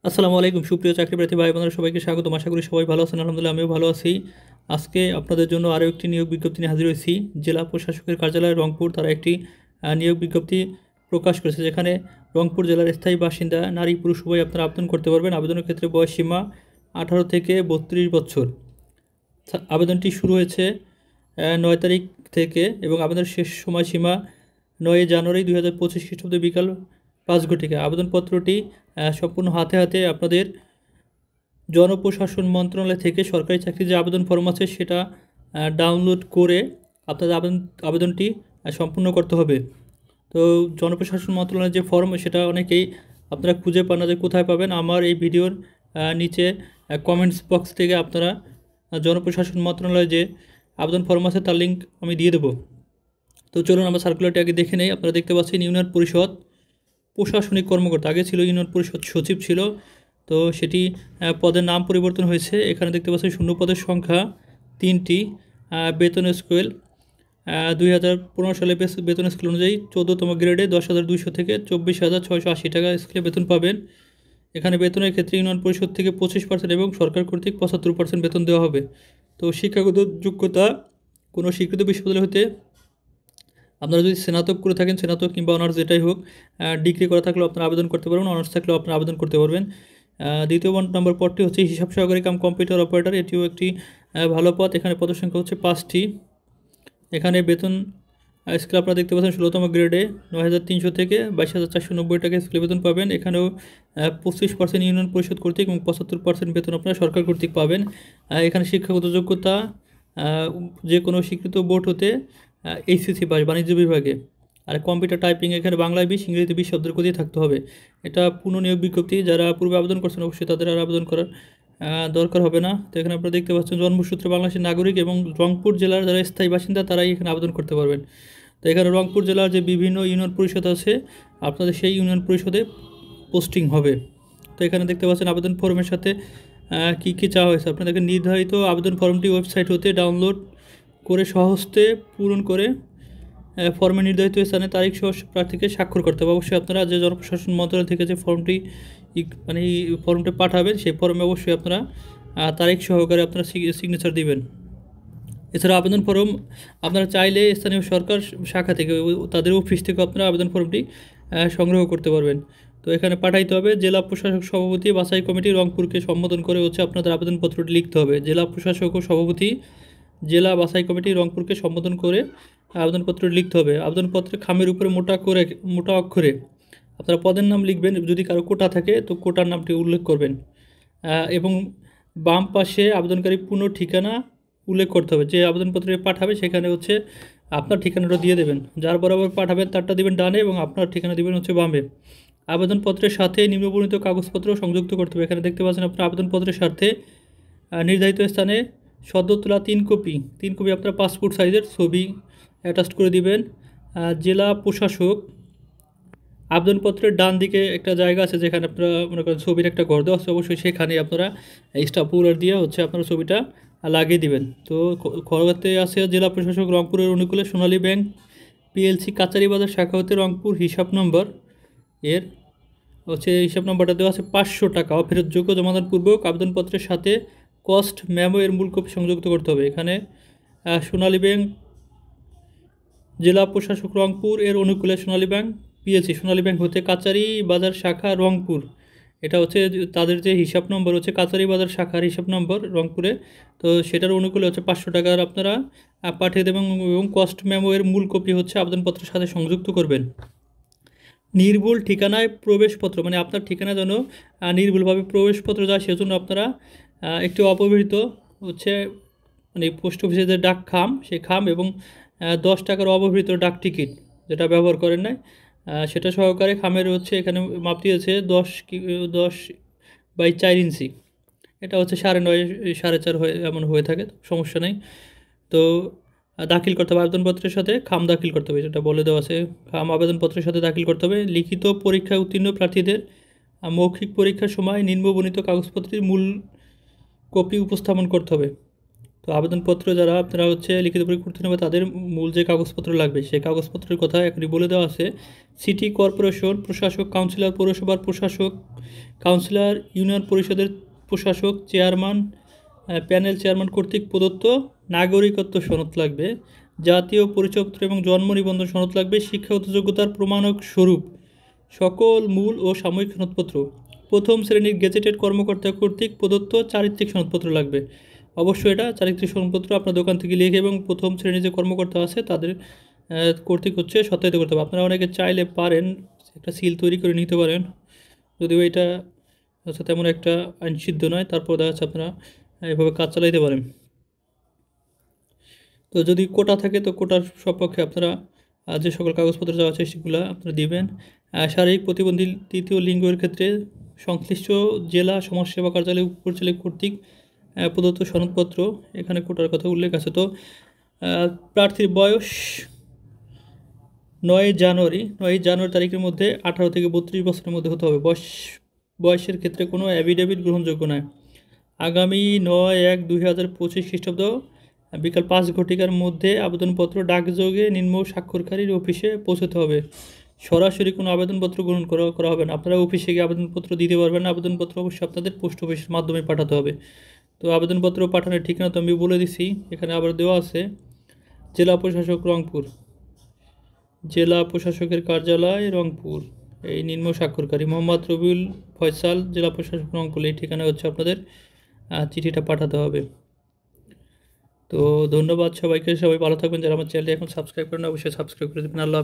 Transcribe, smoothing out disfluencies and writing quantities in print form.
আসসালামু আলাইকুম সুপ্রিয় চাকরিপ্রার্থী ভাই বোনেরা সবাইকে স্বাগতম। আশা করি সবাই ভালো আছেন। আলহামদুলিল্লাহ আমিও ভালো আছি। আজকে আপনাদের জন্য আরও একটি নিয়োগ বিজ্ঞপ্তি নিয়ে হাজির হয়েছি। জেলা প্রশাসকের কার্যালয় রংপুর তারা একটি নিয়োগ বিজ্ঞপ্তি প্রকাশ করেছে, যেখানে রংপুর জেলার স্থায়ী বাসিন্দা নারী পুরুষ উভয় আপনারা আবেদন করতে পারবেন। আবেদনের ক্ষেত্রে বয়স সীমা 18 থেকে 32 বছর। আবেদনটি শুরু হয়েছে 9 তারিখ থেকে এবং আবেদনের শেষ সময়সীমা 9 জানুয়ারি 2025 খ্রিস্টাব্দে বিকাল 5 ঘটিকা। আবেদনপত্রটি সম্পূর্ণ হাতে হাতে আপনাদের জনপ্রশাসন মন্ত্রণালয় থেকে সরকারি চাকরির যে আবেদন ফর্ম আছে সেটা ডাউনলোড করে আপনাদের আবেদনটি সম্পূর্ণ করতে হবে। তো জনপ্রশাসন মন্ত্রণালয়ের যে ফর্ম সেটা অনেকেই আপনারা খুঁজে পান না, যে কোথায় পাবেন। আমার এই ভিডিওর নিচে কমেন্টস বক্স থেকে আপনারা জনপ্রশাসন মন্ত্রণালয়ে যে আবেদন ফর্ম আছে তার লিঙ্ক আমি দিয়ে দেবো। তো চলুন আমরা সার্কুলারটি আগে দেখে নেই। আপনারা দেখতে পাচ্ছেন ইউনিয়ন পরিষদ প্রশাসনিক কর্মকর্তা, আগে ছিল ইউনিয়ন পরিষদ সচিব ছিল, তো সেটি পদের নাম পরিবর্তন হয়েছে। এখানে দেখতে পাচ্ছেন শূন্য পদের সংখ্যা 3টি। বেতন স্কেল 2015 সালে বেতন স্কেল অনুযায়ী 14তম গ্রেডে 10,200 থেকে 24,680 টাকা স্কেলে বেতন পাবেন। এখানে বেতনের ক্ষেত্রে ইউনিয়ন পরিষদ থেকে 25% এবং সরকার কর্তৃক 75% বেতন দেওয়া হবে। তো শিক্ষাগত যোগ্যতা কোনো স্বীকৃত বিশ্ববিদ্যালয় হতে আপনারা যদি স্নাতক করে থাকেন, স্নাতক কিংবা অনার্স যেটাই হোক, ডিগ্রি করা থাকলেও আপনারা আবেদন করতে পারবেন, অনার্স থাকলেও আপনারা আবেদন করতে পারবেন। দ্বিতীয় নম্বর পদটি হচ্ছে হিসাব সহকারী কাম কম্পিউটার অপারেটর। এটিও একটি ভালো পদ। এখানে পদের সংখ্যা হচ্ছে 5টি। এখানে বেতন স্কেল আপনারা দেখতে পাচ্ছেন 16তম গ্রেডে 9,300 থেকে 22,490 টাকা স্কেলে বেতন পাবেন। এখানেও 25% ইউনিয়ন পরিষদ কর্তৃক এবং 75% বেতন আপনারা সরকার কর্তৃক পাবেন। এখানে শিক্ষাগত যোগ্যতা যে কোনো স্বীকৃত বোর্ড হতে এইচএসসি পাস বাণিজ্য বিভাগে। আর কম্পিউটার টাইপিং এখানে বাংলায় 20, ইংরেজিতে 20 শব্দের গতি থাকতে হবে। এটা পুনঃনিয়োগ বিজ্ঞপ্তি। যারা পূর্বে আবেদন করছেন অবশ্যই তাদের আর আবেদন করার দরকার হবে না। তো এখানে আপনারা দেখতে পাচ্ছেন জন্মসূত্রে বাংলাদেশের নাগরিক এবং রংপুর জেলার যারা স্থায়ী বাসিন্দা তারাই এখানে আবেদন করতে পারবেন। তো এখানে রংপুর জেলার যে বিভিন্ন ইউনিয়ন পরিষদ আছে আপনাদের সেই ইউনিয়ন পরিষদে পোস্টিং হবে। তো এখানে দেখতে পাচ্ছেন আবেদন ফর্মের সাথে কী কী চাওয়া হয়েছে। আপনাদেরকে নির্ধারিত আবেদন ফর্মটি ওয়েবসাইট হতে ডাউনলোড করে স্বহস্তে পূরণ করে ফর্মে নির্ধারিত স্থানে তারিখ সহ প্রার্থীকে স্বাক্ষর করতে হবে। অবশ্যই আপনারা যে জনপ্রশাসন মন্ত্রণালয় থেকে যে ফর্মটি মানে ফর্মটি পাঠাবেন সেই ফর্মে অবশ্যই আপনারা তারিখ সহকারে আপনারা সিগনেচার দিবেন। এছাড়া আবেদন ফর্ম আপনারা চাইলে স্থানীয় সরকার শাখা থেকে তাদের অফিস থেকে আপনারা আবেদন ফর্মটি সংগ্রহ করতে পারবেন। তো এখানে পাঠাইতে হবে জেলা প্রশাসক সভাপতি বাছাই কমিটি রংপুরকে সম্বোধন করে হচ্ছে আপনাদের আবেদনপত্রটি লিখতে হবে। জেলা প্রশাসক ও সভাপতি জেলা বাছাই কমিটি রংপুরকে সম্বোধন করে আবেদনপত্র লিখতে হবে। আবেদনপত্রে খামের উপরে মোটা অক্ষরে আপনারা পদের নাম লিখবেন। যদি কারো কোটা থাকে তো কোটার নামটি উল্লেখ করবেন এবং বাম পাশে আবেদনকারী পূর্ণ ঠিকানা উল্লেখ করতে হবে। যে আবেদনপত্রে পাঠাবে সেখানে হচ্ছে আপনার ঠিকানাটা দিয়ে দেবেন। যার বরাবর পাঠাবেন তারটা দিবেন ডানে এবং আপনার ঠিকানা দিবেন হচ্ছে বামে। আবেদনপত্রের সাথে নিম্নবর্ণিত কাগজপত্র সংযুক্ত করতে হবে। এখানে দেখতে পাচ্ছেন আপনার আবেদনপত্রের সাথে নির্ধারিত স্থানে সদ্য তোলা 3 কপি আপনার পাসপোর্ট সাইজের ছবি অ্যাটাচ করে দিবেন। জেলা প্রশাসক আবেদনপত্রের ডান দিকে একটা জায়গা আছে যেখানে আপনারা মনে করেন ছবির একটা ঘর দেওয়া আছে, অবশ্যই সেখানে আপনারা স্টাপুলার দিয়ে হচ্ছে আপনারা ছবিটা লাগিয়ে দিবেন। তো খরগাতে আছে জেলা প্রশাসক রংপুরের অনুকূলে সোনালী ব্যাংক পিএলসি কাচারি বাজার শাখা হতে রংপুর হিসাব নম্বর এর হচ্ছে হিসাব নম্বরটা দেওয়া আছে 500 টাকা অফেরতযোগ্য জমাদানপূর্বক আবেদনপত্রের সাথে কস্ট মেমো এর মূল কপি সংযুক্ত করতে হবে। এখানে সোনালী ব্যাংক জেলা প্রশাসক রংপুর এর অনুকূলে সোনালী ব্যাংক পিএলসি সোনালী ব্যাংক হতে কাচারি বাজার শাখা রংপুর, এটা হচ্ছে তাদের যে হিসাব নম্বর হচ্ছে কাচারি বাজার শাখার হিসাব নম্বর রংপুরে। তো সেটার অনুকূলে হচ্ছে 500 টাকার আপনারা পাঠিয়ে দেবেন এবং কস্ট মেমো এর মূল কপি হচ্ছে আবেদনপত্রের সাথে সংযুক্ত করবেন। নির্ভুল ঠিকানায় প্রবেশপত্র, মানে আপনার ঠিকানা যেন নির্ভুলভাবে প্রবেশপত্র যায় সেজন্য আপনারা একটি অপভৃত হচ্ছে মানে পোস্ট অফিসে যে ডাক খাম সেই খাম এবং 10 টাকার অবহিত ডাক টিকিট যেটা ব্যবহার করেন নাই সেটা সহকারে খামের হচ্ছে এখানে মাপ দিয়েছে 10/4 ইঞ্চি। এটা হচ্ছে 9.5 4.5 হয়ে এমন হয়ে থাকে, সমস্যা নেই। তো দাখিল করতে হবে আবেদনপত্রের সাথে খাম দাখিল করতে হবে, যেটা বলে দেওয়া আছে। খাম আবেদনপত্রের সাথে দাখিল করতে হবে। লিখিত পরীক্ষায় উত্তীর্ণ প্রার্থীদের মৌখিক পরীক্ষার সময় নিম্নবর্ণিত কাগজপত্রের মূল কপি উপস্থাপন করতে হবে। তো আবেদনপত্র যারা আপনারা হচ্ছে লিখিত পরীক্ষা করতে নেবে তাদের মূল যে কাগজপত্র লাগবে সেই কাগজপত্রের কথা এখনই বলে দেওয়া আছে। সিটি কর্পোরেশন প্রশাসক, কাউন্সিলর, পৌরসভার প্রশাসক, কাউন্সিলর, ইউনিয়ন পরিষদের প্রশাসক, চেয়ারম্যান, প্যানেল চেয়ারম্যান কর্তৃক প্রদত্ত নাগরিকত্ব সনদ লাগবে, জাতীয় পরিচয়পত্র এবং জন্ম নিবন্ধন সনদ লাগবে, শিক্ষাগত যোগ্যতার প্রমাণক স্বরূপ সকল মূল ও সাময়িক সনদপত্র, প্রথম শ্রেণীর গেজেটেড কর্মকর্তা কর্তৃক প্রদত্ত চারিত্রিক সনদপত্র লাগবে। অবশ্যই এটা চারিত্রিক সনদপত্র আপনার দোকান থেকে লিখে এবং প্রথম শ্রেণীর যে কর্মকর্তা আছে তাদের কর্তৃক হচ্ছে সত্যায়িত করতে হবে। আপনারা অনেকে চাইলে পারেন একটা সিল তৈরি করে নিতে পারেন, যদিও এটা হচ্ছে তেমন একটা আইনসিদ্ধ নয়, তারপর দেখা যাচ্ছে আপনারা এভাবে কাজ চালাইতে পারেন। তো যদি কোটা থাকে তো কোটার সপক্ষে আপনারা যে সকল কাগজপত্র দেওয়া আছে সেগুলো আপনারা দিবেন। শারীরিক প্রতিবন্ধী তৃতীয় লিঙ্গের ক্ষেত্রে সংশ্লিষ্ট জেলা সমাজসেবা কার্যালয় পরিচালক কর্তৃক প্রদত্ত সনদপত্র, এখানে কোটার কথা উল্লেখ আছে। তো প্রার্থীর বয়স 9 জানুয়ারি তারিখের মধ্যে 18 থেকে 32 বছরের মধ্যে হতে হবে। বয়সের ক্ষেত্রে কোনো অ্যাফিডেভিট গ্রহণযোগ্য নয়। আগামী 9/1/2025 খ্রিস্টাব্দ বিকাল 5 ঘটিকার মধ্যে আবেদনপত্র ডাকযোগে নিম্ন স্বাক্ষরকারীর অফিসে পৌঁছতে হবে। সরাসরি কোনো আবেদনপত্র গ্রহণ করা হবে না। আপনারা অফিসে গিয়ে আবেদনপত্র দিতে পারবেন না। আবেদনপত্র অবশ্যই আপনাদের পোস্ট অফিসের মাধ্যমে পাঠাতে হবে। তো আবেদনপত্র পাঠানোর ঠিকানা তো আমি বলে দিছি, এখানে আবার দেওয়া আছে। জেলা প্রশাসক রংপুর, জেলা প্রশাসকের কার্যালয় রংপুর, এই নিম্ন স্বাক্ষরকারী মোহাম্মদ রবিউল ফয়সাল, জেলা প্রশাসক রংপুর। এই ঠিকানা হচ্ছে আপনাদের চিঠিটা পাঠাতে হবে। তো ধন্যবাদ সবাইকে, সবাই ভালো থাকবেন। যারা আমার চ্যানেলটি এখন সাবস্ক্রাইব করেন অবশ্যই সাবস্ক্রাইব করে দেবেন। আল্লাহ।